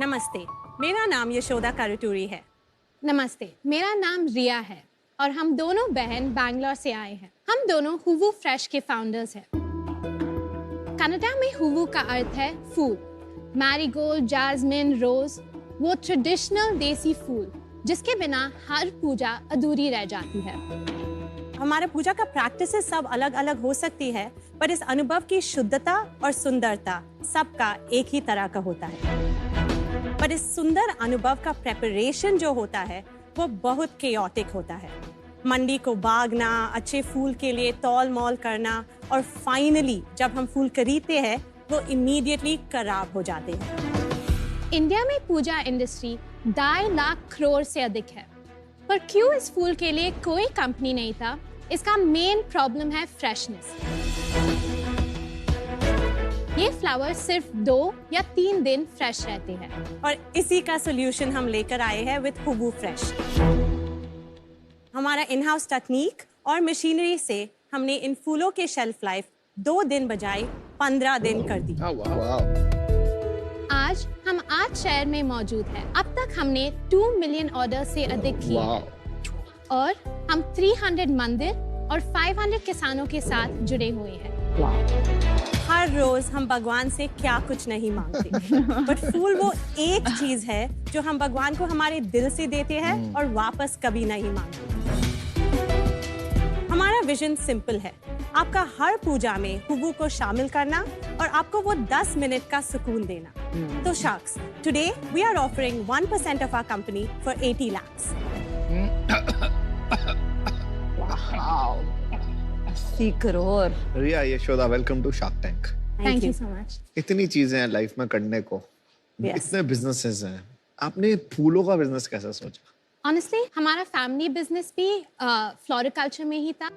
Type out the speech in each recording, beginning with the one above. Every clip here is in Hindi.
नमस्ते, मेरा नाम यशोदा कारुटूरी है। नमस्ते, मेरा नाम रिया है और हम दोनों बहन बैंगलोर से आए हैं। हम दोनों हुवू फ्रेश के फाउंडर्स हैं। कनाडा में हुवू का अर्थ है फूल। मैरीगोल्ड, जास्मिन, रोज, वो ट्रेडिशनल देसी फूल जिसके बिना हर पूजा अधूरी रह जाती है। हमारा पूजा का प्रैक्टिसेस सब अलग अलग हो सकती है, पर इस अनुभव की शुद्धता और सुंदरता सबका एक ही तरह का होता है। पर इस सुंदर अनुभव का प्रेपरेशन जो होता है वो बहुत केओटिक होता है। मंडी को भागना, अच्छे फूल के लिए तौल मौल करना और फाइनली जब हम फूल खरीदते हैं वो इमीडिएटली खराब हो जाते हैं। इंडिया में पूजा इंडस्ट्री 2.5 लाख करोड़ से अधिक है, पर क्यों इस फूल के लिए कोई कंपनी नहीं था? इसका मेन प्रॉब्लम है फ्रेशनेस। ये फ्लावर सिर्फ 2 या 3 दिन फ्रेश रहते हैं और इसी का सोल्यूशन हम लेकर आए हैं विद हुवू फ्रेश। हमारा इन हाउस तकनीक और मशीनरी से हमने इन फूलों के शेल्फ लाइफ 2 दिन बजाय 15 दिन कर दी। आज हम 8 शहर में मौजूद हैं। अब तक हमने 2 मिलियन ऑर्डर से अधिक किए और हम 300 मंदिर और 500 किसानों के साथ जुड़े हुए हैं। हर रोज हम भगवान से क्या कुछ नहीं मांगते, बट फूल वो एक चीज है जो हम भगवान को हमारे दिल से देते हैं और वापस कभी नहीं मांगते। हमारा विजन सिंपल है, आपका हर पूजा में हुवू को शामिल करना और आपको वो 10 मिनट का सुकून देना। तो sharks, today we are offering 1% of our company for 80 lakhs। 80 crore. Riya, Yashoda, welcome to Shark Tank. Thank you so much. इतनी चीजें हैं लाइफ में करने को, इतने बिजनेसेस हैं, आपने फूलों का बिजनेस कैसे सोचा? ऑनेस्टली हमारा फैमिली बिजनेस भी फ्लोरिकल्चर में ही था।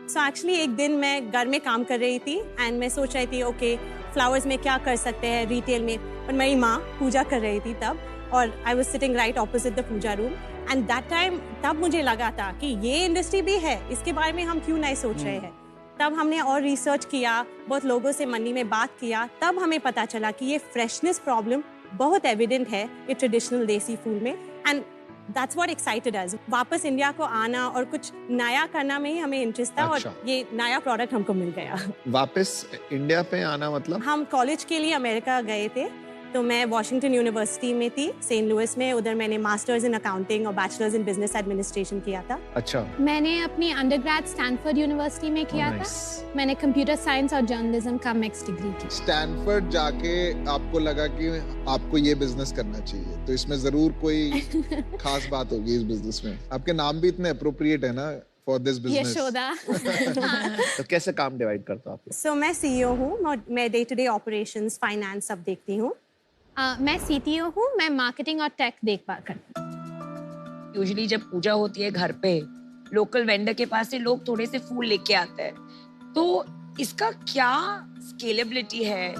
सो एक्चुअली एक दिन मैं घर में काम कर रही थी एंड मैं सोच रही थी ओके फ्लावर्स में क्या कर सकते हैं रिटेल में, पर मेरी माँ पूजा कर रही थी तब और I was sitting right opposite the puja room and that time तब मुझे लगा था कि ये इंडस्ट्री भी है, इसके बारे में हम क्यों नहीं सोच रहे हैं। तब हमने और रिसर्च किया, बहुत लोगों से मंडी में बात किया, तब हमें पता चला कि ये फ्रेशनेस प्रॉब्लम बहुत एविडेंट है ये ट्रेडिशनल देसी फूल में एंड दैट्स व्हाट एक्साइटेड अस। वापस इंडिया को आना और कुछ नया करना में ही हमें इंटरेस्ट था। अच्छा। और ये नया प्रोडक्ट हमको मिल गया। वापस इंडिया पे आना मतलब? हम कॉलेज के लिए अमेरिका गए थे, तो मैं वॉशिंगटन यूनिवर्सिटी में थी, सेंट लुइस में। उधर मैंने मास्टर्स इन अकाउंटिंग और बैचलर्स इन बिजनेस एडमिनिस्ट्रेशन किया था। अच्छा। मैंने अपनी अंडरग्रेड स्टैनफोर्ड यूनिवर्सिटी में किया था। मैंने कंप्यूटर साइंस और जर्नलिज्म का मिक्स डिग्री की। स्टैनफोर्ड जाके आपको लगा कि आपको ये बिजनेस करना चाहिए, तो इसमें जरूर कोई खास बात होगी इस बिजनेस में। आपके नाम भी इतने अप्रोप्रिएट है ना फॉर दिस बिजनेस। यशोदा। तो कैसे काम डिवाइड करते हो आप? सो मैं सीईओ हूँ, मैं day to day operations, finance सब देखती हूँ। मैं सीटीओ हूँ, मैं मार्केटिंग और टेक देखभाल करती हूँ। यूजुअली जब पूजा होती है घर पे, लोकल वेंडर के पास से लोग थोड़े से फूल लेके आते हैं, तो इसका क्या स्केलेबिलिटी है?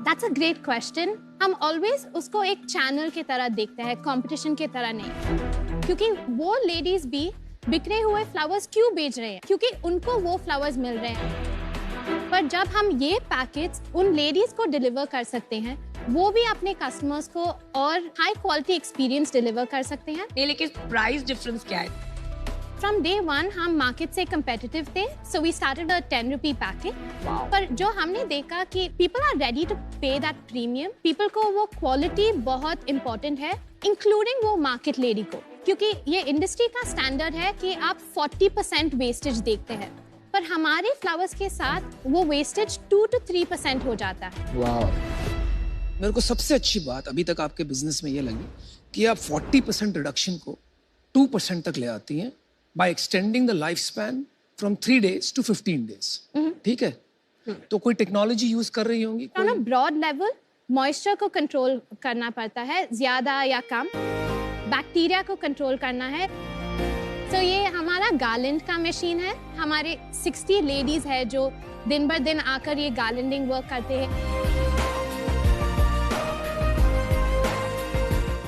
That's a great question. हम ऑलवेज उसको एक चैनल की तरह देखते हैं, कंपटीशन की तरह नहीं, क्योंकि वो लेडीज भी बिखरे हुए फ्लावर्स क्यों बेच रहे हैं? क्योंकि उनको वो फ्लावर्स मिल रहे हैं। पर जब हम ये पैकेट्स उन लेडीज को डिलीवर कर सकते हैं, वो भी अपने कस्टमर्स को और हाई क्वालिटी एक्सपीरियंस डिलीवर कर सकते हैं। नहीं, लेकिन प्राइस डिफरेंस क्या है? फ्रॉम डे 1 हम मार्केट से competitive थे, so we started a 10 rupee packet. पर जो हमने देखा कि people are ready to pay that premium. People को वो quality बहुत important है, including वो market lady को, क्योंकि ये इंडस्ट्री का स्टैंडर्ड है कि आप 40% वेस्टेज देखते हैं, पर हमारे फ्लावर्स के साथ वो वेस्टेज 2 to 3% हो जाता है। वाह। मेरे को सबसे अच्छी बात अभी तक आपके बिजनेस में ये लगी कि आप 40% रिडक्शन को 2% तक ले आती हैं by extending the life span from 3 days to 15 days। ठीक है, तो कोई टेक्नोलॉजी यूज कर रही होंगी? On a broad level moisture को कंट्रोल करना पड़ता है, ज्यादा या कम, बैक्टीरिया को कंट्रोल करना है। तो ये हमारा गार्लैंड का मशीन है। हमारे 60 लेडीज है जो दिन भर दिन आकर ये गार्लैंडिंग वर्क करते हैं।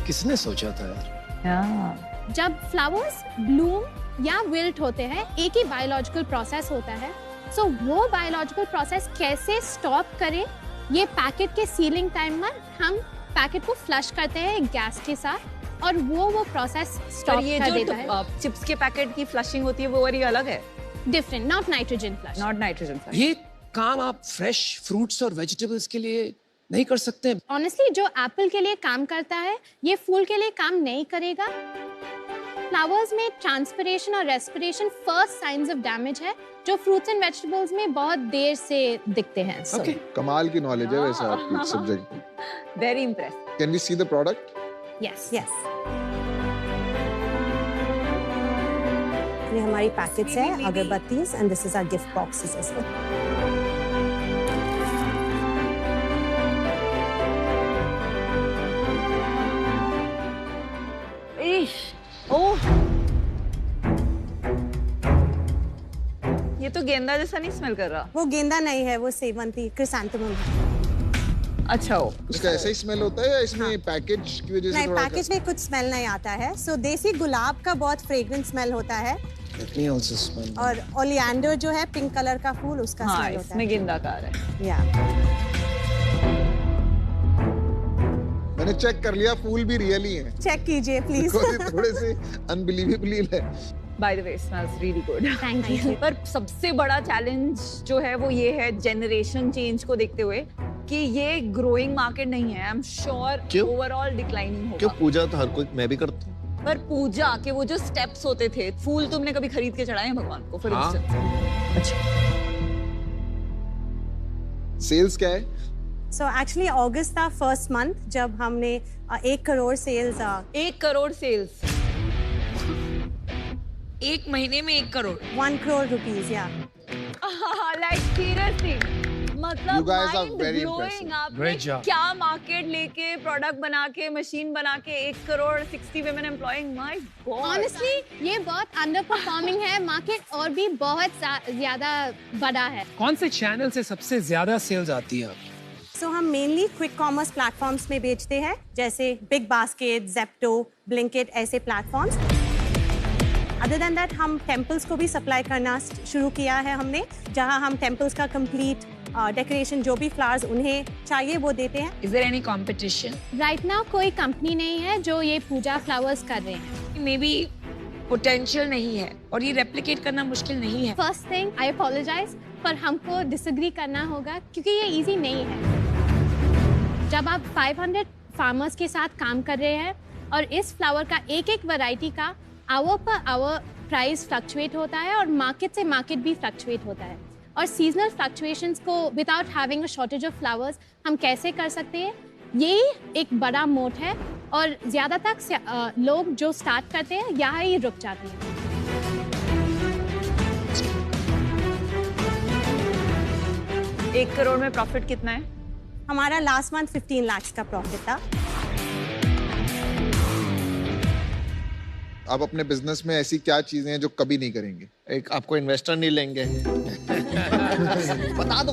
किसने सोचा था यार? जब फ्लावर्स ब्लूम या विल्ट होते हैं, एक ही बायोलॉजिकल प्रोसेस होता है। सो वो बायोलॉजिकल प्रोसेस कैसे स्टॉप करें, ये पैकेट के सीलिंग टाइम में हम पैकेट को फ्लश करते हैं गैस के साथ और वो प्रोसेस स्टॉप ये कर जो देता है। चिप्स के पैकेट की फ्लशिंग होती है वो वाली अलग है, different, not nitrogen flush. Not nitrogen flush. ये काम आप फ्रेश फ्रूट्स और वेजिटेबल्स के लिए नहीं कर सकते? ऑनेस्टली जो एप्पल के लिए काम करता है ये फूल के लिए काम नहीं करेगा। फ्लावर्स में ट्रांसपिरेशन और respiration first science of damage है जो फ्रूट्स एंड वेजिटेबल्स में बहुत देर से दिखते हैं। Okay. कमाल की नॉलेज है वैसे आपकी सब्जेक्ट में। Very impress. Can we see the product? Yes yes, ये हमारी पैकेट्स है अगरबत्तीज and this is our gift boxes as well. Oh, ये तो गेंदा जैसा नहीं स्मेल कर रहा। वो गेंदा नहीं है, वो सेवंती क्रिसैंथेमम है। अच्छा हो, इसका ऐसा ही स्मेल होता है या इसमें पैकेज की वजह से नहीं, थोड़ा पैकेज में कुछ स्मेल नहीं आता है। सो देसी गुलाब का बहुत फ्रेग्रेंट स्मेल होता है Let me also smell. और ओलिएंडर जो है पिंक कलर का फूल उसका हाँ स्मेल होता इसमें गेंदा का आ रहा है। है। या मैंने चेक कर लिया, फूल भी रियल ही है। चेक कीजिए प्लीज। थोड़े से अनबिलीवेबली है। By the way smells really good. Thank you. पर सबसे बड़ा चैलेंज जो है वो ये है जनरेशन चेंज को देखते हुए कि ये ग्रोइंग मार्केट नहीं है। आई एम श्योर क्यों? ओवरऑल डिक्लाइनिंग क्यों? होगा। पूजा तो हर कोई, मैं भी करता हूँ। पर पूजा के वो जो स्टेप्स होते थे, फूल तुमने कभी खरीद के चढ़ाए हैं भगवान को फॉर हाँ। इंस्टेंस? अच्छा, सेल्स क्या है? सो एक्चुअली अगस्त था फर्स्ट मंथ जब हमने 1 करोड़ सेल्स 1 करोड़ सेल्स। एक महीने में 1 करोड़। 1 करोड़ रुपीस। या लाइक सीरियसली, You मतलब guys are mind very blowing. impressive. आपने Great job. क्या मार्केट लेके प्रोडक्ट बना के मशीन बना के 1 crore 60 women employing, my god। Honestly ये बहुत अंडर परफॉर्मिंग है, मार्केट और भी बहुत ज्यादा बड़ा है। कौन से चैनल से सबसे ज्यादा सेल्स आती है? सो हम मेनली क्विक कॉमर्स प्लेटफॉर्म्स में बेचते हैं जैसे बिग बास्केट, जेप्टो, ब्लिंकिट ऐसे प्लेटफॉर्म्स। अदर देन दैट हम टेम्पल्स को भी सप्लाई करना शुरू किया है हमने, जहां हम टेम्पल्स का कंप्लीट डेकोरेशन जो भी फ्लावर्स उन्हें चाहिए वो देते हैं। Is there any competition? Right now कोई कंपनी नहीं है जो ये पूजा फ्लावर्स कर रहे हैं। मे बी पोटेंशियल नहीं है और ये रेप्लिकेट करना मुश्किल नहीं है। फर्स्ट थिंग आई अपोलोजाइज, पर हमको डिसएग्री करना होगा क्योंकि ये इजी नहीं है। जब आप 500 फार्मर्स के साथ काम कर रहे हैं और इस फ्लावर का एक एक वैरायटी का our per hour price fluctuate होता है और मार्केट से मार्केट भी फ्लक्चुएट होता है, और सीजनल फ्लक्चुएशंस को without having a shortage of flowers हम कैसे कर सकते हैं, यही एक बड़ा मोट है। और ज़्यादातर लोग जो स्टार्ट करते हैं यहाँ ही रुक जाते हैं। 1 करोड़ में प्रॉफिट कितना है? हमारा लास्ट मंथ 15 लाख का प्रॉफिट था। आप अपने बिजनेस में ऐसी क्या चीजें हैं जो कभी नहीं करेंगे? एक आपको इन्वेस्टर नहीं लेंगे। बता दो।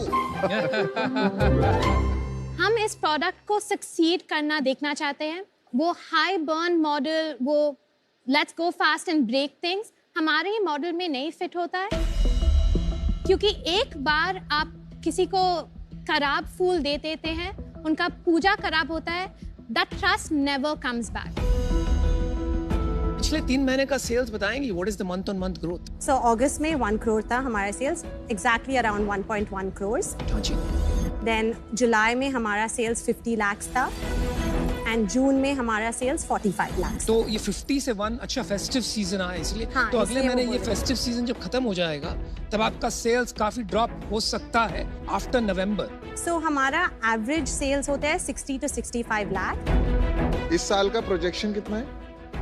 हम इस प्रोडक्ट को सक्सीड करना देखना चाहते हैं। वो हाई बर्न मॉडल, वो let's go fast and break things हमारे मॉडल में नहीं फिट होता है, क्योंकि एक बार आप किसी को खराब फूल दे देते हैं, उनका पूजा खराब होता है, that trust never comes back. पिछले 3 महीने का सेल्स बताएंगी? What is the month on month growth? So अगस्त में 1 करोड़ था हमारा सेल्स, एग्जैक्टली अराउंड 1.1 करोड़। हाँ जी। देन जुलाई में हमारा सेल्स 50 लाख था एंड जून में हमारा सेल्स 45 लाख। तो ये 50 से 1 अच्छा फेस्टिव सीजन आया इसलिए। हाँ, तो अगले इसलिए वो महीने ये बोल रहे फेस्टिव सीजन जब खत्म हो जाएगा तब आपका सेल्स काफी ड्रॉप हो सकता है आफ्टर नवंबर। सो हमारा एवरेज सेल्स होता है 60 to 65 लाख। इस साल का प्रोजेक्शन कितना है?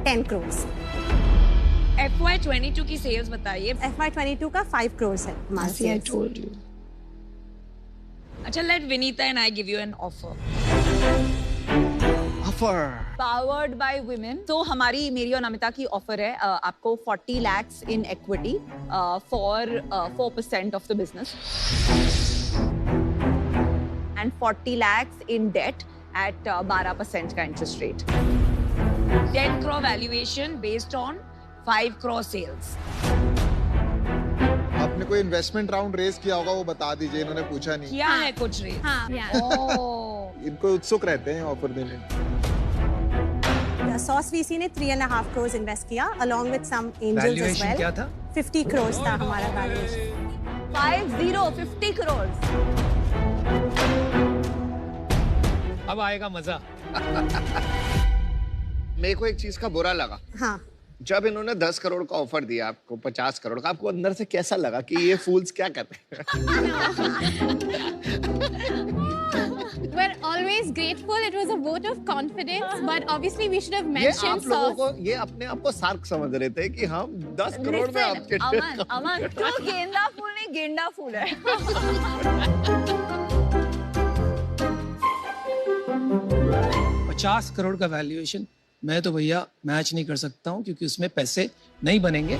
10 करोड़। FY22 की सेल्स बताइए। FY22 का 5 करोड़ है हमारा सेल्स। told you. अच्छा, let Vinita and I give you an offer. Powered by women। तो हमारी, मेरी और नमिता की ऑफर है आपको 40 lakhs in equity for 4% of the business and 40 lakhs in debt at 12% का interest rate। 10 crore valuation based on 5 crore sales. आपने कोई इन्वेस्टमेंट राउंड रेज किया होगा, वो बता दीजिए, इन्होंने पूछा नहीं। क्या है कुछ रेट? हाँ, yeah. Oh, इनको उत्सुक रहते हैं ऑफर देने। सॉस वीसी ने 3.5 crores इन्वेस्ट किया along with some angels as valuation well. क्या था? 50 crores था हमारा वैल्यूएशन। 50 crores। अब आएगा मजा। मेरे को एक चीज का बुरा लगा, हाँ, जब इन्होंने 10 करोड़ का ऑफर दिया आपको 50 करोड़ का, आपको अंदर से कैसा लगा कि ये फूल्स क्या कर रहे हैं? We're always grateful. It was a vote of confidence, but obviously we should have ये mentioned आप लोगों sauce. को, ये अपने आप को सार्क समझ रहे थे कि हम 10 करोड़ में आपके अमन तू गेंदा फूल नहीं गेंडा फूल है। 50 करोड़ का वैल्यूएशन मैं तो भैया मैच नहीं कर सकता हूँ, क्योंकि उसमें पैसे नहीं बनेंगे।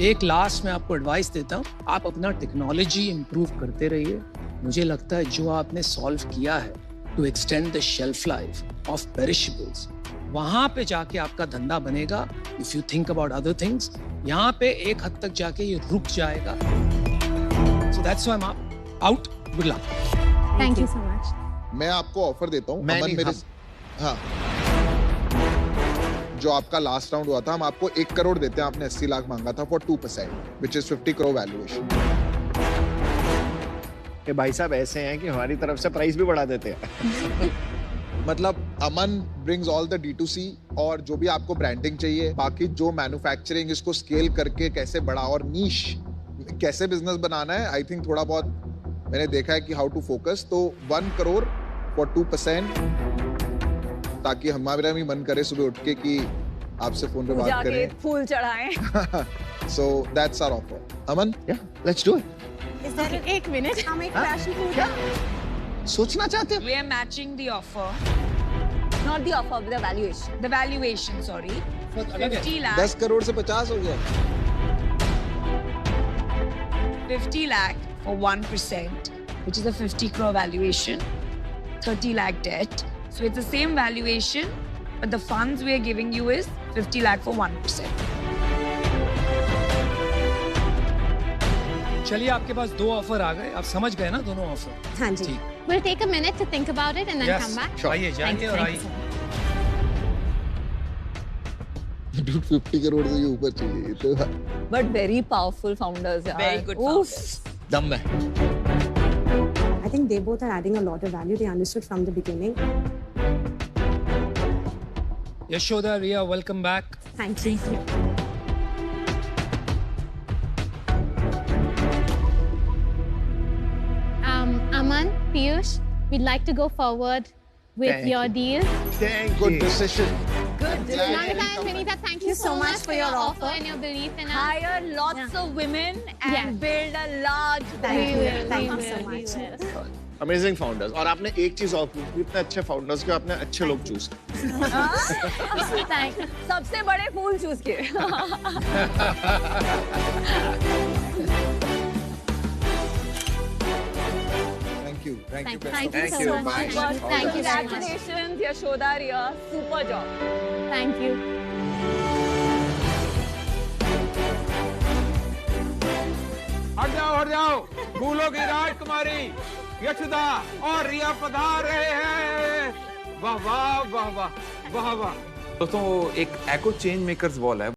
एक लास्ट में आपको एडवाइस देता हूँ, आप अपना टेक्नोलॉजी इंप्रूव करते रहिए। मुझे लगता है जो आपने सॉल्व किया है to extend the shelf life of perishables, वहां पे जाके आपका धंधा बनेगा। If you think about other things, यहाँ पे एक हद तक जाके ये रुक जाएगा। So that's why I am out. Good luck. Thank you so much. मैं आपको ऑफर देता हूँ, मैं अमन नहीं, मेरे हाँ, जो आपका लास्ट राउंड हुआ था, हम आपको 1 करोड़ देते हैं। आपने 80 लाख मांगा था for 2%, which is 50 crore valuation. कि भाई साहब ऐसे हैं कि हमारी तरफ से प्राइस भी बढ़ा देते हैं। मतलब अमन ब्रिंग्स ऑल द D2C और जो भी आपको ब्रांडिंग चाहिए, बाकी जो मैन्युफैक्चरिंग, इसको स्केल करके कैसे बड़ा और नीश कैसे बिजनेस बनाना है, आई थिंक थोड़ा बहुत मैंने देखा है कि हाउ टू फोकस। तो 1 करोड़ फॉर 2%, ताकि हमारा भी मन करे सुबह उठ के कि आपसे फोन पे बात जाके करें। फूल चढ़ाएं। So that's our offer. Aman? Yeah, let's do it. Is there एक मिनट। हम एक passion fruit सोचना चाहते हो? We are matching the offer, Not the offer, the valuation. the valuation, sorry. 50 lakh. 10 crore से 50 हो गया। 50 lakh for 1%, which is a 50 crore valuation, 30 lakh debt. So it's the same valuation, but the funds we are giving you is 50 lakh for 1%. चलिए, आपके पास 2 ऑफर आ गए, आप समझ गए ना दोनों ऑफर? हाँ जी। ठीक। We'll take a minute to think about it and then Yes. come back. Sure. आइए, Thank जाइए you, और thank आइए। you so much. Dude, 50 crore से भी ऊपर चाहिए तो। But very powerful founders. यार। Very good Oof. founders. दम है। I think they both are adding a lot of value. They understood from the beginning. Yashoda, Riya, welcome back. Thank you. Aman, Piyush, we'd like to go forward with Thank your you. deal. Thank Good you. decision. Good decision. Namita and Vinita, thank you so much for your offer and your belief in us. Hire lots of women and Yeah. build a large We brand. will, Thank we you so will, we much. will. Amazing founders. और आपने एक चीज और की, इतने अच्छे फाउंडर्स के आपने अच्छे लोग चूज किए। Thank you. सबसे बड़े फूल चूज किए। Thank you. Thank you. Thank you Thank so you. much. Bye. Thank you very much. Congratulations, Yashoda, Riya. Super job. Thank you. हट जाओ फूलों की राजकुमारी यशोदा और रिया पधार रहे हैं। वाह वाह वाह वाह वाह वाह। दोस्तों, एक एको चेंज मेकर्स वॉल है।